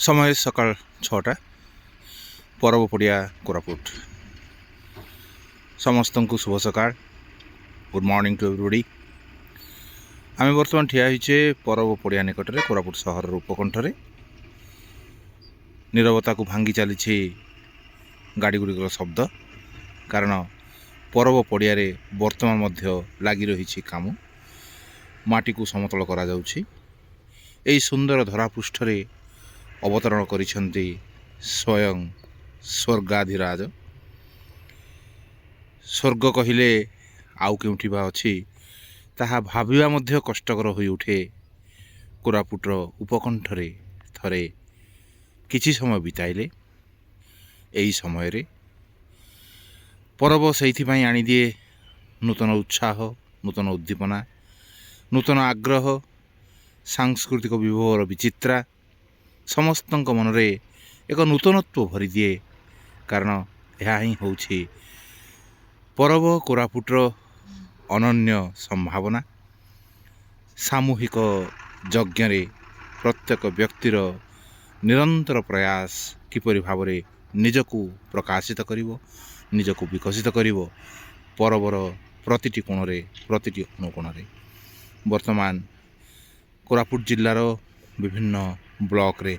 समय सकाळ 6टा परब पड़िया कोरापुट समस्त को शुभ सकाळ गुड मॉर्निंग टू एवरीबॉडी। आम बर्तमान ठिया होइछे परब पड़िया निकट में कोरापुट सहर उपकंठरे नीरवता को भांगी चली गाड़ी गुड़िकर शब्द कारण परब पड़िया बर्तमान मध्य लगी रही काम माटी को समतल करा जाउछि। एई सुंदर धरापृष्ठ अवतरण करिसेंती स्वयं स्वर्गाधिराज। स्वर्ग कहिले आउ केउठिबा अछि ताहा भाबिबा मध्य कष्टकर होई उठे। कोरापुटर उपकंठरे थरे किछि समय बिताइले एई समय रे परब सेइथिपाई आनी दिए नूतन उत्साह, नूतन उद्दीपना, नूतन आग्रह, सांस्कृतिक विभवर विचित्रा समस्त मनरे एक नूतनत्व भरी दिए। कारण यह ही होछि परब कोरापुटर अनन्य संभावना। सामूहिक यज्ञ रे प्रत्येक व्यक्तिर निरंतर प्रयास किपरि भावरे निजको प्रकाशित करिवो, निजको विकसित करिवो परबर प्रतिटी कोणरे प्रतिटी अनुकोणरे। वर्तमान कोरापुट जिल्लार विभिन्न ब्लॉक रे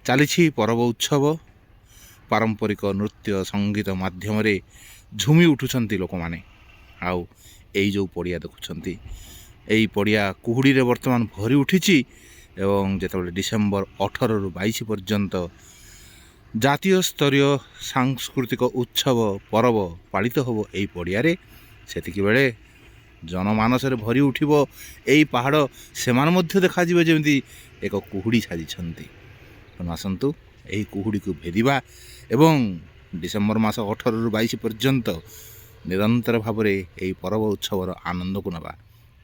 चली परब उत्सव। पारंपरिक नृत्य संगीत माध्यम रे झुमी उठुंट लोक मैंने आउ जो पड़िया देखुंट यही पड़िया कुहुड़ी रे वर्तमान भरी उठी एवं जिते डिसेम्बर 18 रु 22 पर्यंत जातीय स्तरीय सांस्कृतिक उत्सव परब पालित होबो एई पड़िया रे। सेतिकी बेले जनमानस रे भरी उठिबो एई पहाड़ सेमान मध्य देखा जिवो जेमती एक कुहुड़ी साजिछंती। आसतु यही कुहुड़ी को भेदिबा एवं डिसेम्बर मास 18 रु 22 पर्यंत निरंतर भाव में यही परब उत्सवर आनंद को नवा।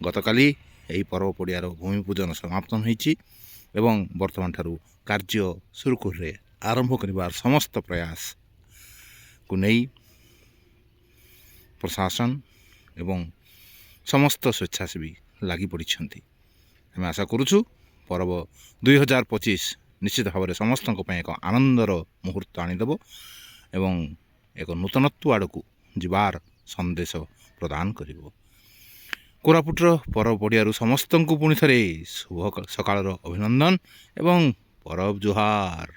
गतकाली यही परब पड़ियार भूमि पूजन समापन होइछि एवं वर्तमान ठारू कार्य सुरखुर आरंभ करिबार समस्त प्रयास को नहीं प्रशासन एवं समस्त स्वेच्छासेवी लगी पड़िछंती। आम आशा करुछु परब 2025 निश्चित भाव में समस्त एक आनंदर मुहूर्त आनीदेव एवं एक नूतनत्व आड़ को जीवार संदेश प्रदान करिवो। कोरापुटर परब पड़ियारू समस्त को पुणी थे शुभ सकाळर अभिनंदन एवं परब जुहार।